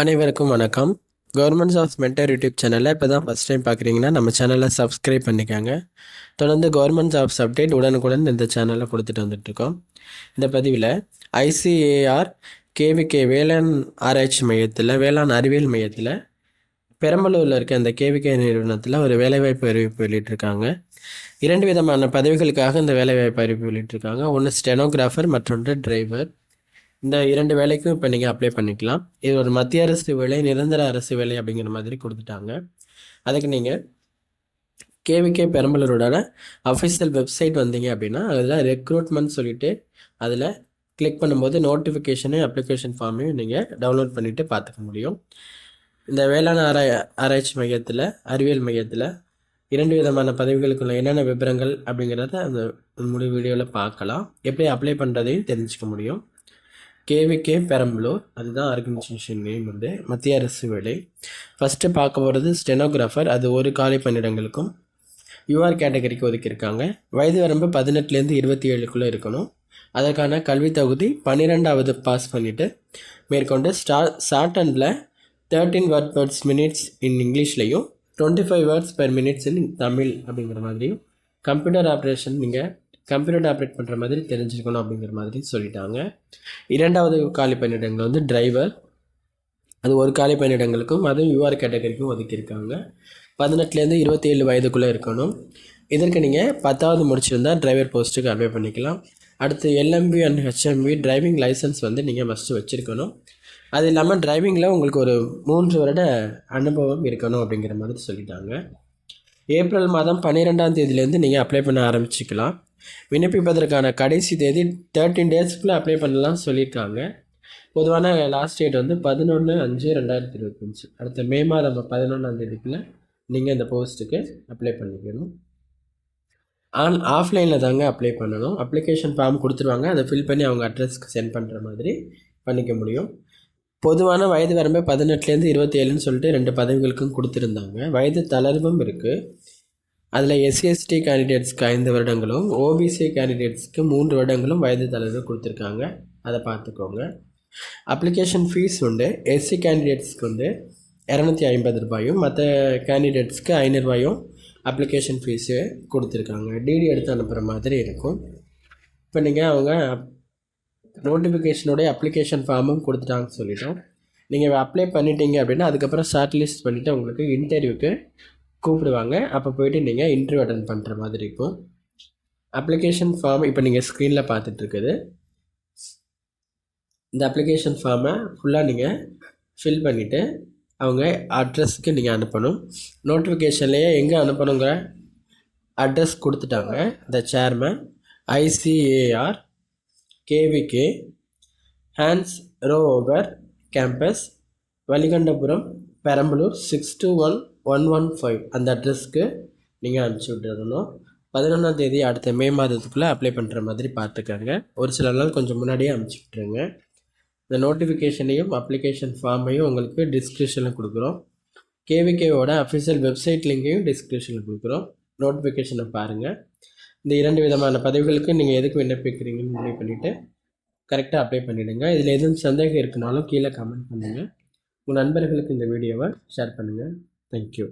அனைவருக்கும் வணக்கம். Government of mentor YouTube சேனலில் இப்போ தான் ஃபஸ்ட் டைம் பார்க்குறீங்கன்னா நம்ம சேனலை சப்ஸ்கிரைப் பண்ணிக்காங்க. தொடர்ந்து கவர்மெண்ட் ஜாப்ஸ் அப்டேட் உடனுக்குடன் இந்த சேனலில் கொடுத்துட்டு வந்துட்டுருக்கோம். இந்த பதிவில் ஐசிஏஆர் கேவிகே வேளாண் ஆராய்ச்சி மையத்தில் வேளாண் அறிவியல் மையத்தில் பெரம்பலூரில் இருக்க அந்த கேவிகே நிறுவனத்தில் ஒரு வேலைவாய்ப்பு அறிவிப்பு வெளியிட்டிருக்காங்க. 2 விதமான பதவிகளுக்காக இந்த வேலைவாய்ப்பு அறிவிப்பு வெளியிட்டிருக்காங்க. ஒன்று ஸ்டெனோகிராஃபர், மற்றொன்று டிரைவர். இந்த 2 வேலைக்கும் இப்போ நீங்கள் அப்ளை பண்ணிக்கலாம். இது ஒரு மத்திய அரசு வேலை, நிரந்தர அரசு வேலை அப்படிங்கிற மாதிரி கொடுத்துட்டாங்க. அதுக்கு நீங்கள் கேவிகே பெரம்பலூரோட அஃபிஷியல் வெப்சைட் வந்தீங்க அப்படின்னா அதில் ரெக்ரூட்மெண்ட் சொல்லிட்டு அதில் கிளிக் பண்ணும்போது நோட்டிஃபிகேஷனு அப்ளிகேஷன் ஃபார்மையும் நீங்கள் டவுன்லோட் பண்ணிவிட்டு பார்த்துக்க முடியும். இந்த வேளாண் ஆராய்ச்சி மையத்தில் அறிவியல் மையத்தில் 2 விதமான பதவிகளுக்குள்ள என்னென்ன விவரங்கள் அப்படிங்கிறத அந்த முழு வீடியோவில் பார்க்கலாம். எப்படி அப்ளை பண்ணுறதையும் தெரிஞ்சுக்க முடியும். கேவிகே பெரம்பலூர், அதுதான் ஆர்கனைசேஷன் நேம், வந்து மத்திய அரசு வேலை. ஃபஸ்ட்டு பார்க்க போகிறது ஸ்டெனோகிராஃபர். அது ஒரு காலி பணியிடங்களுக்கும் யூஆர் கேட்டகரிக்கு ஒதுக்கியிருக்காங்க. வயது வரம்பு 18லேருந்து 27க்குள்ளே இருக்கணும். அதற்கான கல்வி தகுதி 12வது பாஸ் பண்ணிவிட்டு மேற்கொண்டு ஷார்ட் அண்டில் 13 வேர்ட்ஸ் மினிட்ஸ் இன் இங்கிலீஷ்லையும் 25 words per minutes in Tamil அப்படிங்கிற மாதிரியும் கம்ப்யூட்டர் ஆப்ரேஷன் நீங்கள் கம்ப்யூட்டர் ஆப்ரேட் பண்ணுற மாதிரி தெரிஞ்சுக்கணும் அப்படிங்கிற மாதிரி சொல்லிட்டாங்க. 2வது காலி பணியிடங்கள் வந்து டிரைவர். அது ஒரு காலி பணியிடங்களுக்கும் அதுவும் யூஆர் கேட்டகரிக்கும் ஒதுக்கியிருக்காங்க. 18லேருந்து 27 வயதுக்குள்ளே இருக்கணும். இதற்கு நீங்கள் 10வது முடிச்சிருந்தால் டிரைவர் போஸ்ட்டுக்கு அப்ளை பண்ணிக்கலாம். அடுத்து LMV and HMV driving licence வந்து நீங்கள் மஸ்ட்டு வச்சுருக்கணும். அது இல்லாமல் டிரைவிங்கில் உங்களுக்கு ஒரு 3 வருட அனுபவம் இருக்கணும் அப்படிங்கிற மாதிரி சொல்லிட்டாங்க. ஏப்ரல் மாதம் 12ஆம் தேதியிலேருந்து நீங்கள் அப்ளை பண்ண ஆரம்பிச்சிக்கலாம். விண்ணப்பிப்பதற்கான கடைசி தேதி 13 டேஸ்க்குள்ளே அப்ளை பண்ணலாம் சொல்லியிருக்காங்க. பொதுவான லாஸ்ட் டேட் வந்து 11/5/2025. அடுத்த மே மாதம் 11ஆம் தேதிக்குள்ளே நீங்கள் இந்த போஸ்ட்டுக்கு அப்ளை பண்ணிக்கணும். ஆஃப்லைனில் தாங்க அப்ளை பண்ணணும். அப்ளிகேஷன் ஃபார்ம் கொடுத்துருவாங்க, அதை ஃபில் பண்ணி அவங்க அட்ரஸ்க்கு சென்ட் பண்ணுற மாதிரி பண்ணிக்க முடியும். பொதுவான வயது வரம்பு 18லேருந்து 27ன்னு சொல்லிட்டு 2 பதவிகளுக்கும் கொடுத்துருந்தாங்க. வயது தளர்வும் இருக்குது. அதில் எஸ்சிஎஸ்டி கேண்டிடேட்ஸ்க்கு 5 வருடங்களும் ஓபிசி கேண்டிடேட்ஸ்க்கு 3 வருடங்களும் வயது தளர்வு கொடுத்துருக்காங்க. அதை பார்த்துக்கோங்க. அப்ளிகேஷன் ஃபீஸ் உண்டு. எஸ்சி கேண்டிடேட்ஸ்க்கு வந்து 250 ரூபாயும், மற்ற கேண்டிடேட்ஸ்க்கு 500 ரூபாயும் அப்ளிகேஷன் ஃபீஸு கொடுத்துருக்காங்க. டிடி எடுத்து அனுப்புகிற மாதிரி இருக்கும். இப்போ நீங்கள் அவங்க நோட்டிஃபிகேஷனுடைய அப்ளிகேஷன் ஃபார்மும் கொடுத்துட்டாங்கன்னு சொல்லிட்டோம். நீங்கள் அப்ளை பண்ணிட்டீங்க அப்படின்னா அதுக்கப்புறம் ஷார்ட் லிஸ்ட் பண்ணிவிட்டு உங்களுக்கு இன்டர்வியூக்கு கூப்பிடுவாங்க. அப்போ போய்ட்டு நீங்கள் இன்டர்வியூ அட்டன் பண்ணுற மாதிரி இருக்கும். அப்ளிகேஷன் ஃபார்ம் இப்போ நீங்கள் ஸ்க்ரீனில் பார்த்துட்ருக்குது. இந்த அப்ளிகேஷன் ஃபார்மை ஃபுல்லாக நீங்கள் ஃபில் பண்ணிவிட்டு அவங்க அட்ரஸ்க்கு நீங்கள் அனுப்பணும். நோட்டிஃபிகேஷன்லேயே எங்கே அனுப்பணுங்கிற அட்ரஸ் கொடுத்துட்டாங்க. The chairman ICAR KVK Hans Roever campus, Valikandapuram, Perambalur 621115 அந்த அட்ரஸ்க்கு நீங்கள் அனுப்பிச்சி விட்டுறணும். 11ஆம் தேதி அடுத்த மே மாதத்துக்குள்ளே அப்ளை பண்ணுற மாதிரி பார்த்துக்கங்க. ஒரு சில நாள் கொஞ்சம் முன்னாடியே அனுப்பிச்சி விட்ருங்க. இந்த நோட்டிஃபிகேஷனையும் அப்ளிகேஷன் ஃபார்மையும் உங்களுக்கு டிஸ்கிரிப்ஷனில் கொடுக்குறோம். கேவிகேவோட அஃபிஷியல் வெப்சைட் லிங்கையும் டிஸ்கிரிப்ஷனில் கொடுக்குறோம். நோட்டிஃபிகேஷனை பாருங்கள். இந்த 2 விதமான பதவிகளுக்கு நீங்கள் எதுக்கு விண்ணப்பிக்கிறீங்கன்னு முடிவு பண்ணிவிட்டு கரெக்டாக அப்ளை பண்ணிவிடுங்க. இதில் எதுவும் சந்தேகம் இருக்குனாலும் கீழே கமெண்ட் பண்ணுங்கள். உங்கள் நண்பர்களுக்கு இந்த வீடியோவை ஷேர் பண்ணுங்கள். தேங்க்யூ.